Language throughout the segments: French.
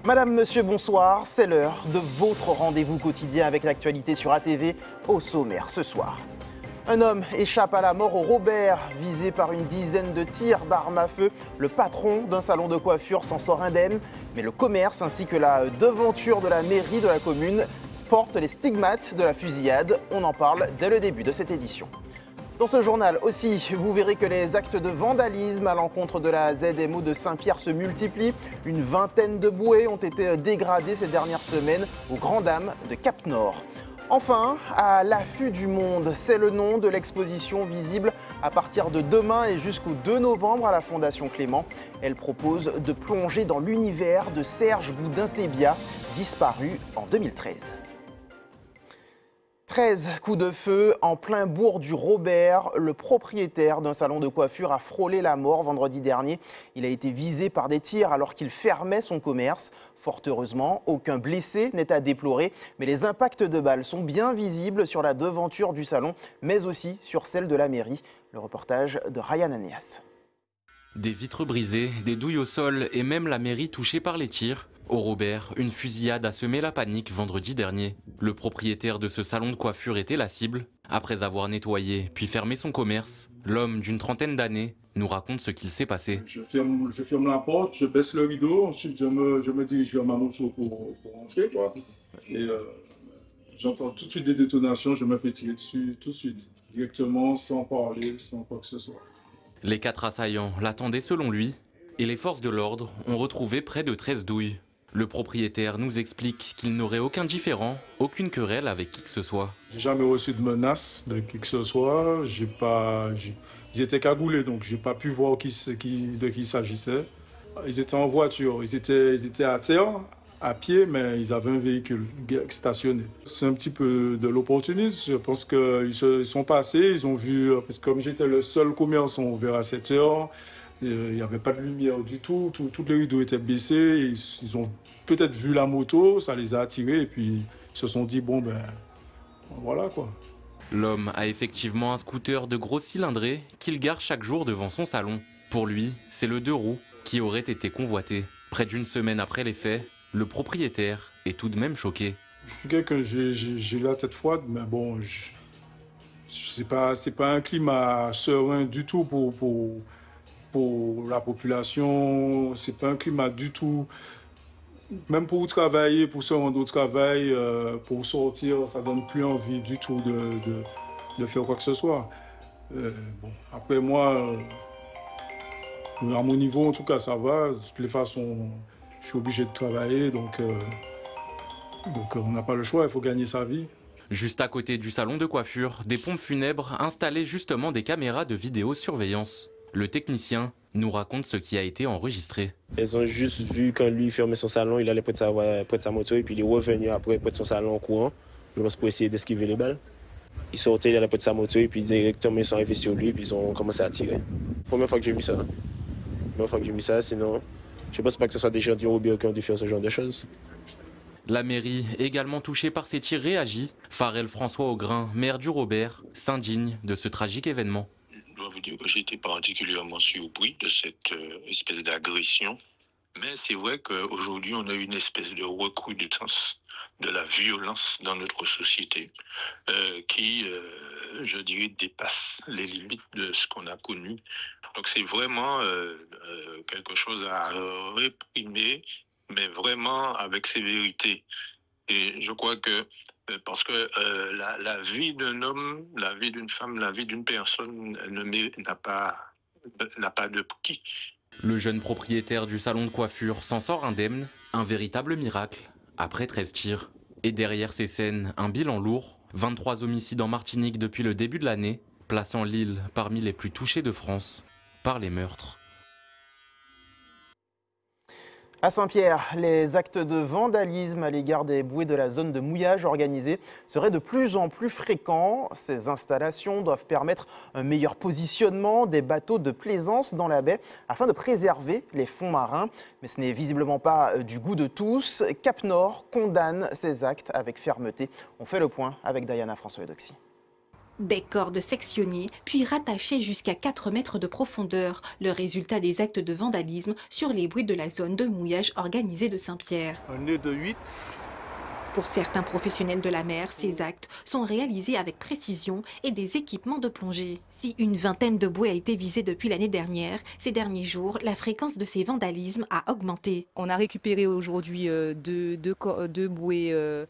Madame, monsieur, bonsoir. C'est l'heure de votre rendez-vous quotidien avec l'actualité sur ATV. Au sommaire ce soir. Un homme échappe à la mort au Robert, visé par une dizaine de tirs d'armes à feu. Le patron d'un salon de coiffure s'en sort indemne. Mais le commerce ainsi que la devanture de la mairie de la commune portent les stigmates de la fusillade. On en parle dès le début de cette édition. Dans ce journal aussi, vous verrez que les actes de vandalisme à l'encontre de la ZMO de Saint-Pierre se multiplient. Une vingtaine de bouées ont été dégradées ces dernières semaines aux Grandes Dames de Cap-Nord. Enfin, à l'affût du monde, c'est le nom de l'exposition visible à partir de demain et jusqu'au 2 novembre à la Fondation Clément. Elle propose de plonger dans l'univers de Serge Boudin-Thébia, disparu en 2013. 13 coups de feu en plein bourg du Robert. Le propriétaire d'un salon de coiffure a frôlé la mort vendredi dernier. Il a été visé par des tirs alors qu'il fermait son commerce. Fort heureusement, aucun blessé n'est à déplorer. Mais les impacts de balles sont bien visibles sur la devanture du salon, mais aussi sur celle de la mairie. Le reportage de Ryan Aneas. Des vitres brisées, des douilles au sol et même la mairie touchée par les tirs. Au Robert, une fusillade a semé la panique vendredi dernier. Le propriétaire de ce salon de coiffure était la cible. Après avoir nettoyé puis fermé son commerce, l'homme d'une trentaine d'années nous raconte ce qu'il s'est passé. Je ferme la porte, je baisse le rideau, ensuite je me dirige vers ma moto pour rentrer, quoi. Et j'entends tout de suite des détonations, je me fais tirer dessus tout de suite, directement, sans parler, sans quoi que ce soit. Les 4 assaillants l'attendaient selon lui et les forces de l'ordre ont retrouvé près de 13 douilles. Le propriétaire nous explique qu'il n'aurait aucun différend, aucune querelle avec qui que ce soit. J'ai jamais reçu de menace de qui que ce soit. Ils étaient cagoulés, donc j'ai pas pu voir de qui il s'agissait. Ils étaient en voiture, ils étaient à terre, à pied, mais ils avaient un véhicule stationné. C'est un petit peu de l'opportunisme. Je pense qu'ils se sont passés, ils ont vu, parce que comme j'étais le seul commerçant ouvert à 7 heures, il n'y avait pas de lumière du tout, toutes les rideaux étaient baissés, ils ont peut-être vu la moto, ça les a attirés et puis ils se sont dit bon ben voilà quoi. L'homme a effectivement un scooter de gros cylindrés qu'il gare chaque jour devant son salon. Pour lui, c'est le 2 roues qui aurait été convoité. Près d'une semaine après les faits, le propriétaire est tout de même choqué. Je suis quelqu'un, j'ai la tête froide, mais bon, c'est pas un climat serein du tout pour la population, c'est pas un climat du tout. Même pour travailler, pour se rendre au travail, pour sortir, ça donne plus envie du tout de faire quoi que ce soit. Bon, après moi, à mon niveau en tout cas ça va. De toutes les façons, je suis obligé de travailler, donc on n'a pas le choix, il faut gagner sa vie. Juste à côté du salon de coiffure, des pompes funèbres installaient justement des caméras de vidéosurveillance. Le technicien nous raconte ce qui a été enregistré. Ils ont juste vu quand lui fermait son salon, il allait près de sa moto et puis il est revenu après près de son salon en courant, je pense pour essayer d'esquiver les balles. Il sortait, il allait près de sa moto et puis directement ils sont arrivés sur lui et puis ils ont commencé à tirer. Première fois que j'ai vu ça. Sinon je ne pense pas que ce soit des gens du Robert qui ont dû faire ce genre de choses. La mairie, également touchée par ces tirs, réagit. Farel François Augrin, maire du Robert, s'indigne de ce tragique événement. Je dois vous dire que j'ai été particulièrement surpris de cette espèce d'agression. Mais c'est vrai qu'aujourd'hui, on a une espèce de recrudescence de la violence dans notre société qui, je dirais, dépasse les limites de ce qu'on a connu. Donc c'est vraiment quelque chose à réprimer, mais vraiment avec sévérité. Et je crois que parce que la vie d'un homme, la vie d'une femme, la vie d'une personne n'a pas de prix. Le jeune propriétaire du salon de coiffure s'en sort indemne, un véritable miracle, après 13 tirs. Et derrière ces scènes, un bilan lourd, 23 homicides en Martinique depuis le début de l'année, plaçant l'île parmi les plus touchées de France par les meurtres. À Saint-Pierre, les actes de vandalisme à l'égard des bouées de la zone de mouillage organisée seraient de plus en plus fréquents. Ces installations doivent permettre un meilleur positionnement des bateaux de plaisance dans la baie afin de préserver les fonds marins. Mais ce n'est visiblement pas du goût de tous. Cap-Nord condamne ces actes avec fermeté. On fait le point avec Diana François-Eudoxie. Des cordes sectionnées, puis rattachées jusqu'à 4 mètres de profondeur, le résultat des actes de vandalisme sur les bouées de la zone de mouillage organisée de Saint-Pierre. Un nœud de 8. Pour certains professionnels de la mer, ces actes sont réalisés avec précision et des équipements de plongée. Si une vingtaine de bouées a été visée depuis l'année dernière, ces derniers jours, la fréquence de ces vandalismes a augmenté. On a récupéré aujourd'hui deux bouées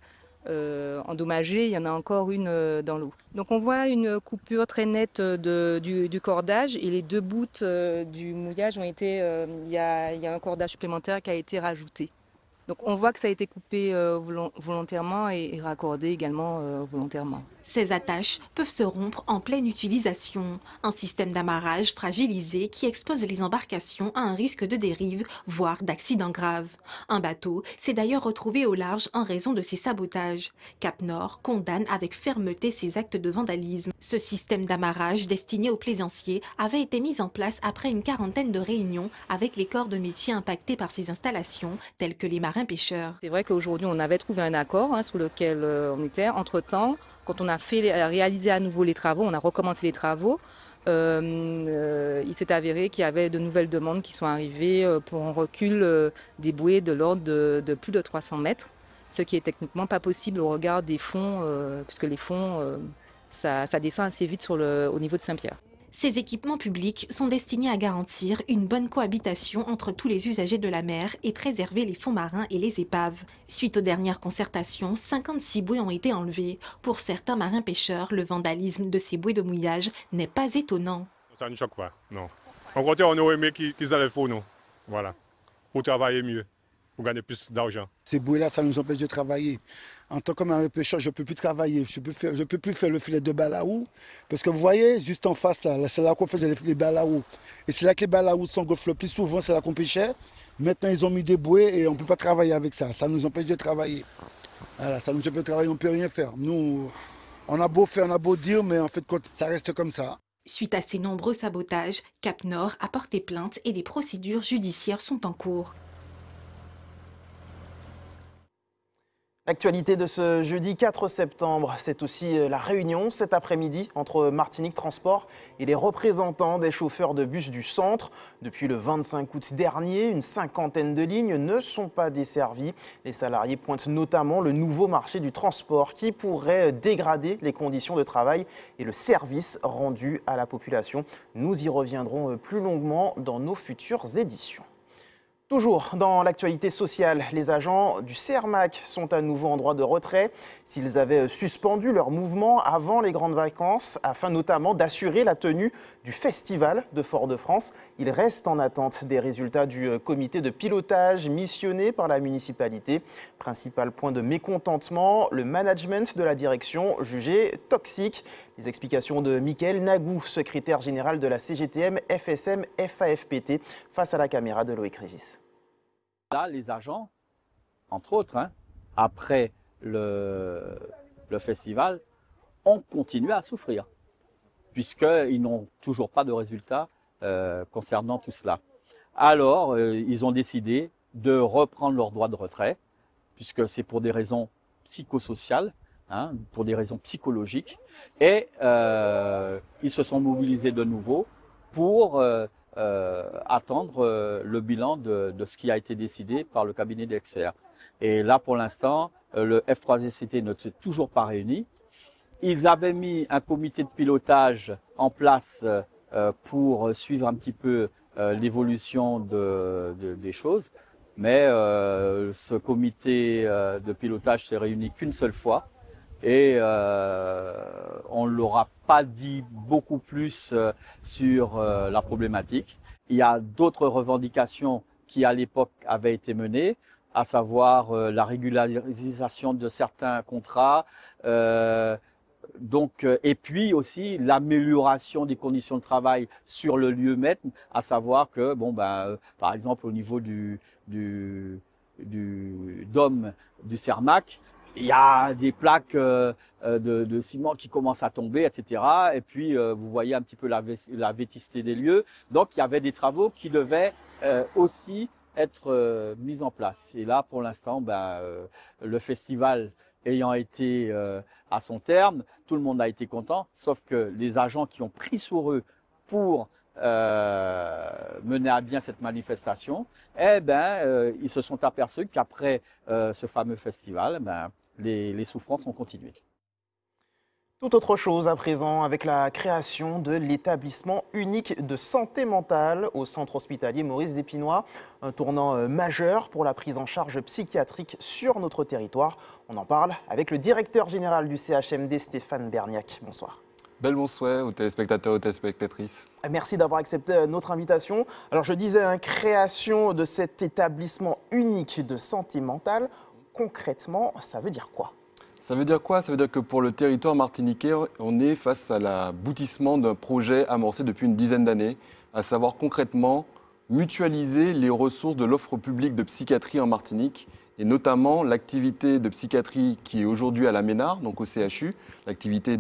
endommagées, il y en a encore une dans l'eau. Donc on voit une coupure très nette du cordage et les deux bouts du mouillage ont été, il y a un cordage supplémentaire qui a été rajouté. Donc on voit que ça a été coupé volontairement et raccordé également volontairement. Ces attaches peuvent se rompre en pleine utilisation. Un système d'amarrage fragilisé qui expose les embarcations à un risque de dérive, voire d'accident grave. Un bateau s'est d'ailleurs retrouvé au large en raison de ces sabotages. Cap Nord condamne avec fermeté ces actes de vandalisme. Ce système d'amarrage destiné aux plaisanciers avait été mis en place après une quarantaine de réunions avec les corps de métier impactés par ces installations, tels que les marins-pêcheurs. C'est vrai qu'aujourd'hui on avait trouvé un accord sur lequel on était. Entre-temps, quand on a réalisé à nouveau les travaux, on a recommencé les travaux, il s'est avéré qu'il y avait de nouvelles demandes qui sont arrivées pour un recul des bouées de l'ordre de plus de 300 mètres, ce qui est techniquement pas possible au regard des fonds, puisque les fonds, ça descend assez vite au niveau de Saint-Pierre. Ces équipements publics sont destinés à garantir une bonne cohabitation entre tous les usagers de la mer et préserver les fonds marins et les épaves. Suite aux dernières concertations, 56 bouées ont été enlevées. Pour certains marins-pêcheurs, le vandalisme de ces bouées de mouillage n'est pas étonnant. Ça ne choque pas, non. Au contraire, on aurait aimé qu'ils enlèvent pour nous, voilà, pour travailler mieux, pour gagner plus d'argent. Ces bouées-là, ça nous empêche de travailler. En tant que marin-pêcheur, je ne peux plus travailler, je ne peux plus faire le filet de balaou. Parce que vous voyez, juste en face, là c'est là qu'on faisait les balaou. Et c'est là que les balaou s'engolfent le plus souvent, c'est là qu'on pêchait. Maintenant, ils ont mis des bouées et on ne peut pas travailler avec ça. Ça nous empêche de travailler. Voilà, ça nous empêche de travailler, on ne peut rien faire. Nous, on a beau faire, on a beau dire, mais en fait, ça reste comme ça. Suite à ces nombreux sabotages, Cap Nord a porté plainte et des procédures judiciaires sont en cours. L'actualité de ce jeudi 4 septembre, c'est aussi la réunion cet après-midi entre Martinique Transport et les représentants des chauffeurs de bus du centre. Depuis le 25 août dernier, une cinquantaine de lignes ne sont pas desservies. Les salariés pointent notamment le nouveau marché du transport qui pourrait dégrader les conditions de travail et le service rendu à la population. Nous y reviendrons plus longuement dans nos futures éditions. Toujours dans l'actualité sociale, les agents du Cermac sont à nouveau en droit de retrait. S'ils avaient suspendu leur mouvement avant les grandes vacances, afin notamment d'assurer la tenue du Festival de Fort-de-France, ils restent en attente des résultats du comité de pilotage missionné par la municipalité. Principal point de mécontentement, le management de la direction jugé toxique. Les explications de Mickaël Nagou, secrétaire général de la CGTM FSM FAFPT, face à la caméra de Loïc Régis. Là, les agents, entre autres, après le festival, ont continué à souffrir, puisqu'ils n'ont toujours pas de résultats concernant tout cela. Alors, ils ont décidé de reprendre leur droit de retrait, puisque c'est pour des raisons psychosociales, pour des raisons psychologiques, et ils se sont mobilisés de nouveau pour attendre le bilan de ce qui a été décidé par le cabinet d'experts. Et là, pour l'instant, le F3SCT ne s'est toujours pas réuni. Ils avaient mis un comité de pilotage en place pour suivre un petit peu l'évolution des choses, mais ce comité de pilotage s'est réuni qu'une seule fois. Et on ne leur a pas dit beaucoup plus sur la problématique. Il y a d'autres revendications qui, à l'époque, avaient été menées, à savoir la régularisation de certains contrats, et puis aussi l'amélioration des conditions de travail sur le lieu même, à savoir que, par exemple, au niveau du dôme du Cermac, il y a des plaques de ciment qui commencent à tomber, etc. Et puis, vous voyez un petit peu la vétusté des lieux. Donc, il y avait des travaux qui devaient aussi être mis en place. Et là, pour l'instant, le festival ayant été à son terme, tout le monde a été content, sauf que les agents qui ont pris sur eux pour mener à bien cette manifestation, ils se sont aperçus qu'après ce fameux festival, les souffrances ont continué. Tout autre chose à présent avec la création de l'établissement unique de santé mentale au centre hospitalier Maurice Despinois, un tournant majeur pour la prise en charge psychiatrique sur notre territoire. On en parle avec le directeur général du CHMD, Stéphane Berniac. Bonsoir. Bel bonsoir aux téléspectateurs, aux téléspectatrices. Merci d'avoir accepté notre invitation. Alors je disais, création de cet établissement unique de santé mentale, concrètement, ça veut dire quoi ? Ça veut dire quoi? Ça veut dire que pour le territoire martiniquais, on est face à l'aboutissement d'un projet amorcé depuis une dizaine d'années, à savoir concrètement mutualiser les ressources de l'offre publique de psychiatrie en Martinique, et notamment l'activité de psychiatrie qui est aujourd'hui à la Ménard, donc au CHU, l'activité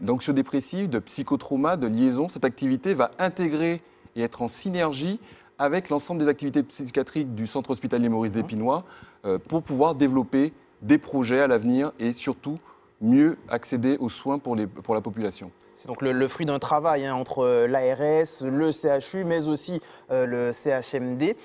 d'anxio-dépressif, de psychotrauma, de liaison. Cette activité va intégrer et être en synergie avec l'ensemble des activités psychiatriques du centre hospitalier Maurice Despinois pour pouvoir développer des projets à l'avenir et surtout mieux accéder aux soins pour la population. C'est donc le fruit d'un travail entre l'ARS, le CHU, mais aussi le CHMD.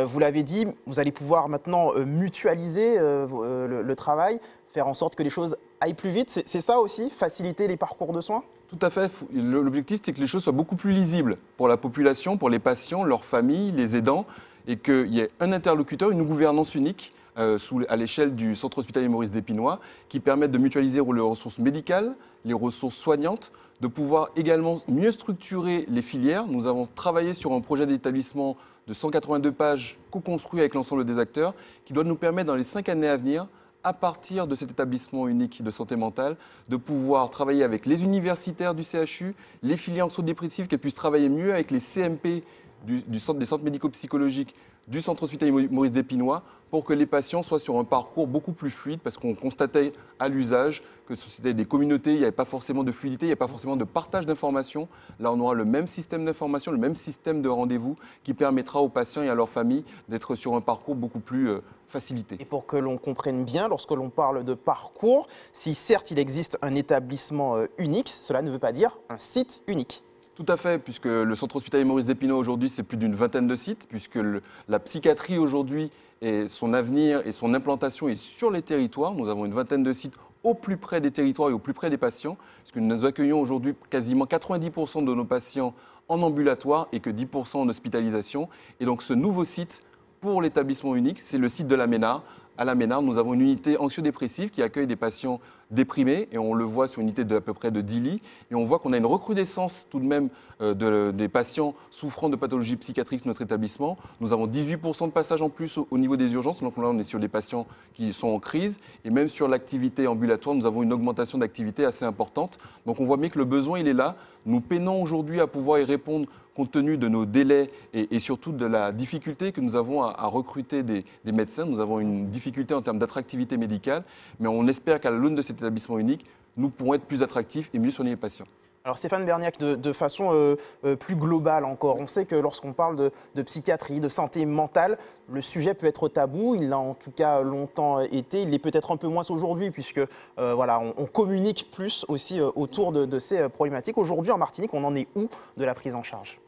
Vous l'avez dit, vous allez pouvoir maintenant mutualiser le travail, faire en sorte que les choses aillent plus vite. C'est ça aussi, faciliter les parcours de soins ? Tout à fait. L'objectif, c'est que les choses soient beaucoup plus lisibles pour la population, pour les patients, leurs familles, les aidants, et qu'il y ait un interlocuteur, une gouvernance unique à l'échelle du centre hospitalier Maurice Despinois, qui permettent de mutualiser les ressources médicales, les ressources soignantes, de pouvoir également mieux structurer les filières. Nous avons travaillé sur un projet d'établissement de 182 pages co-construit avec l'ensemble des acteurs, qui doit nous permettre dans les 5 années à venir, à partir de cet établissement unique de santé mentale, de pouvoir travailler avec les universitaires du CHU, les filières anxio-dépressives, qu'elles puissent travailler mieux avec les CMP des centres médico-psychologiques du centre hospitalier Maurice Despinois, pour que les patients soient sur un parcours beaucoup plus fluide, parce qu'on constatait à l'usage que c'était des communautés, il n'y avait pas forcément de fluidité, il n'y avait pas forcément de partage d'informations. Là, on aura le même système d'information, le même système de rendez-vous qui permettra aux patients et à leurs familles d'être sur un parcours beaucoup plus facilité. Et pour que l'on comprenne bien, lorsque l'on parle de parcours, si certes il existe un établissement unique, cela ne veut pas dire un site unique. Tout à fait, puisque le centre hospitalier Maurice Despinois aujourd'hui, c'est plus d'une vingtaine de sites, puisque la psychiatrie aujourd'hui, et son avenir et son implantation est sur les territoires. Nous avons une vingtaine de sites au plus près des territoires et au plus près des patients, puisque nous accueillons aujourd'hui quasiment 90% de nos patients en ambulatoire et que 10% en hospitalisation. Et donc ce nouveau site pour l'établissement unique, c'est le site de la Ménard. À la Ménard, nous avons une unité anxio-dépressive qui accueille des patients déprimés, et on le voit sur une unité d'à peu près de 10 lits, et on voit qu'on a une recrudescence tout de même des patients souffrant de pathologies psychiatriques sur notre établissement. Nous avons 18% de passages en plus au niveau des urgences, donc là on est sur des patients qui sont en crise, et même sur l'activité ambulatoire, nous avons une augmentation d'activité assez importante. Donc on voit bien que le besoin il est là. Nous peinons aujourd'hui à pouvoir y répondre compte tenu de nos délais et surtout de la difficulté que nous avons à recruter des médecins. Nous avons une difficulté en termes d'attractivité médicale, mais on espère qu'à l'aune de cet établissement unique, nous pourrons être plus attractifs et mieux soigner les patients. Alors Stéphane Berniac, de façon plus globale encore, on sait que lorsqu'on parle de psychiatrie, de santé mentale, le sujet peut être tabou, il l'a en tout cas longtemps été, il l'est peut-être un peu moins aujourd'hui puisque on communique plus aussi autour de ces problématiques. Aujourd'hui en Martinique, on en est où de la prise en charge ?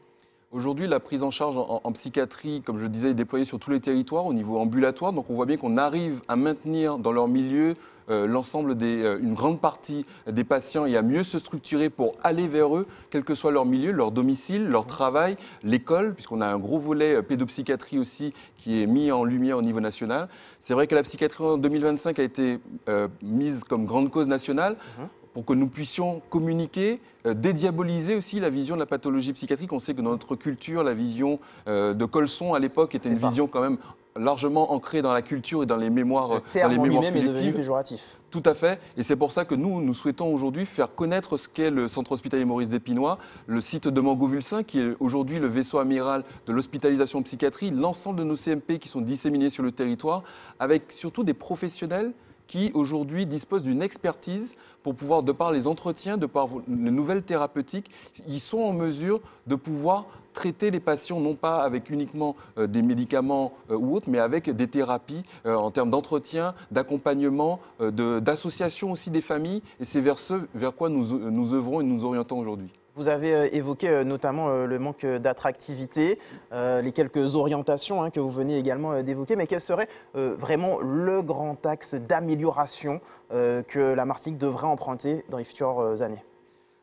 Aujourd'hui, la prise en charge en psychiatrie, comme je le disais, est déployée sur tous les territoires au niveau ambulatoire. Donc on voit bien qu'on arrive à maintenir dans leur milieu l'ensemble une grande partie des patients et à mieux se structurer pour aller vers eux, quel que soit leur milieu, leur domicile, leur travail, l'école, puisqu'on a un gros volet pédopsychiatrie aussi qui est mis en lumière au niveau national. C'est vrai que la psychiatrie en 2025 a été mise comme grande cause nationale. Pour que nous puissions communiquer, dédiaboliser aussi la vision de la pathologie psychiatrique. On sait que dans notre culture, la vision de Colson à l'époque était une vision quand même largement ancrée dans la culture et dans les mémoires collectives. Le terme en lui-même est devenu péjoratif. Tout à fait. Et c'est pour ça que nous souhaitons aujourd'hui faire connaître ce qu'est le centre hospitalier Maurice Despinois, le site de Mangovulsin, qui est aujourd'hui le vaisseau amiral de l'hospitalisation en psychiatrie, l'ensemble de nos CMP qui sont disséminés sur le territoire, avec surtout des professionnels qui aujourd'hui disposent d'une expertise pour pouvoir, de par les entretiens, de par les nouvelles thérapeutiques, ils sont en mesure de pouvoir traiter les patients non pas avec uniquement des médicaments ou autres, mais avec des thérapies en termes d'entretien, d'accompagnement, d'association aussi des familles. Et c'est vers ce vers quoi nous œuvrons et nous orientons aujourd'hui. Vous avez évoqué notamment le manque d'attractivité, les quelques orientations que vous venez également d'évoquer, mais quel serait vraiment le grand axe d'amélioration que la Martinique devrait emprunter dans les futures années?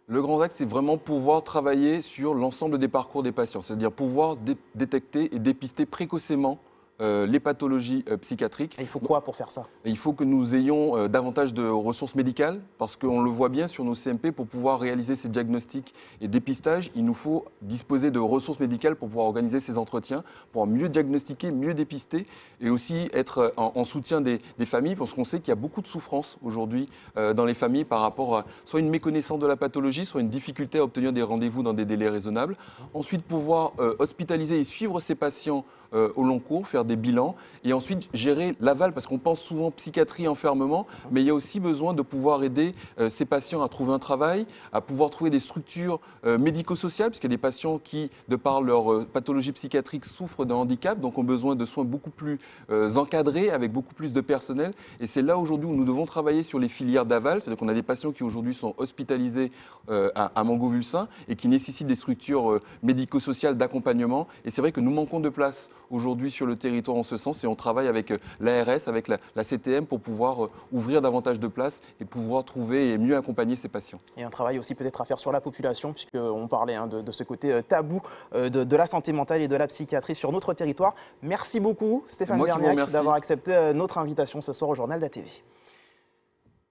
Le grand axe, c'est vraiment pouvoir travailler sur l'ensemble des parcours des patients, c'est-à-dire pouvoir détecter et dépister précocement les pathologies psychiatriques. Et il faut quoi pour faire ça? Il faut que nous ayons davantage de ressources médicales, parce qu'on le voit bien sur nos CMP, pour pouvoir réaliser ces diagnostics et dépistages, il nous faut disposer de ressources médicales pour pouvoir organiser ces entretiens, pour mieux diagnostiquer, mieux dépister, et aussi être en soutien des familles, parce qu'on sait qu'il y a beaucoup de souffrance aujourd'hui dans les familles par rapport à soit une méconnaissance de la pathologie, soit une difficulté à obtenir des rendez-vous dans des délais raisonnables. Ensuite, pouvoir hospitaliser et suivre ces patients au long cours, faire des bilans et ensuite gérer l'aval, parce qu'on pense souvent psychiatrie, enfermement, mais il y a aussi besoin de pouvoir aider ces patients à trouver un travail, à pouvoir trouver des structures médico-sociales, parce qu'il y a des patients qui, de par leur pathologie psychiatrique, souffrent d'un handicap, donc ont besoin de soins beaucoup plus encadrés, avec beaucoup plus de personnel. Et c'est là aujourd'hui où nous devons travailler sur les filières d'aval, c'est-à-dire qu'on a des patients qui aujourd'hui sont hospitalisés à Mangovulsin et qui nécessitent des structures médico-sociales d'accompagnement. Et c'est vrai que nous manquons de place aujourd'hui sur le territoire en ce sens, et on travaille avec l'ARS, avec la CTM pour pouvoir ouvrir davantage de places et pouvoir trouver et mieux accompagner ces patients. Et un travail aussi peut-être à faire sur la population, puisqu'on parlait de ce côté tabou de la santé mentale et de la psychiatrie sur notre territoire. Merci beaucoup Stéphane Berniac d'avoir accepté notre invitation ce soir au Journal d'ATV.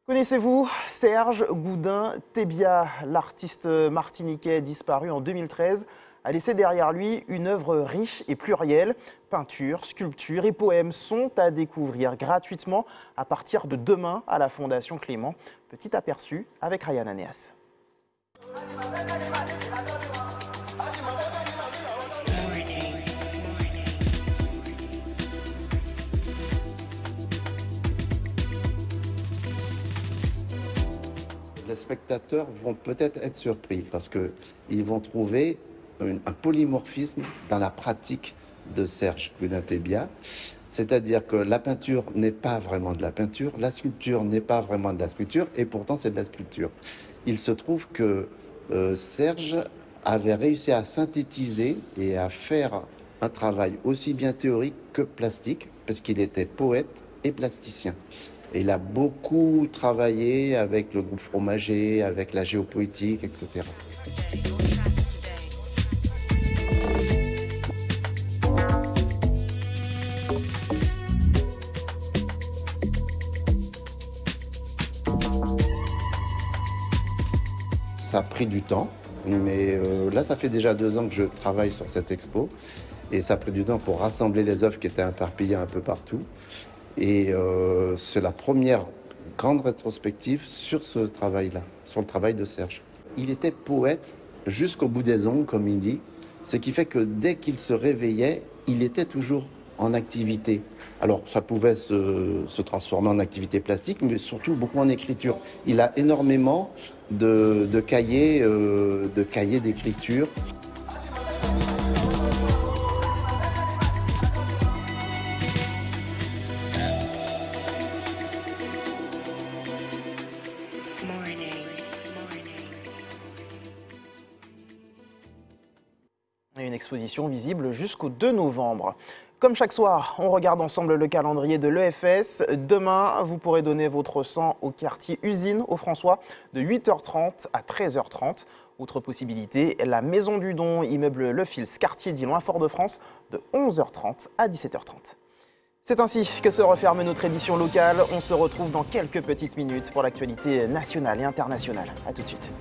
Connaissez-vous Serge Goudin-Thébia, l'artiste martiniquais disparu en 2013 a laissé derrière lui une œuvre riche et plurielle. Peintures, sculptures et poèmes sont à découvrir gratuitement à partir de demain à la Fondation Clément. Petit aperçu avec Ryan Anéas. Les spectateurs vont peut-être être surpris parce qu'ils vont trouver un polymorphisme dans la pratique de Serge Goudin-Thébia. C'est-à-dire que la peinture n'est pas vraiment de la peinture, la sculpture n'est pas vraiment de la sculpture, et pourtant c'est de la sculpture. Il se trouve que Serge avait réussi à synthétiser et à faire un travail aussi bien théorique que plastique, parce qu'il était poète et plasticien. Et il a beaucoup travaillé avec le groupe Fromager, avec la géopoétique, etc. Ça a pris du temps, mais là, ça fait déjà 2 ans que je travaille sur cette expo. Et ça a pris du temps pour rassembler les œuvres qui étaient éparpillées un peu partout. Et c'est la première grande rétrospective sur ce travail-là, sur le travail de Serge. Il était poète jusqu'au bout des ongles, comme il dit, ce qui fait que dès qu'il se réveillait, il était toujours en activité. Alors, ça pouvait se transformer en activité plastique, mais surtout beaucoup en écriture. Il a énormément de cahiers d'écriture. Une exposition visible jusqu'au 2 novembre. Comme chaque soir, on regarde ensemble le calendrier de l'EFS. Demain, vous pourrez donner votre sang au quartier Usine au François de 8h30 à 13h30. Autre possibilité, la Maison du Don, immeuble Le Fils, quartier Dillon à Fort-de-France de 11h30 à 17h30. C'est ainsi que se referme notre édition locale. On se retrouve dans quelques petites minutes pour l'actualité nationale et internationale. A tout de suite.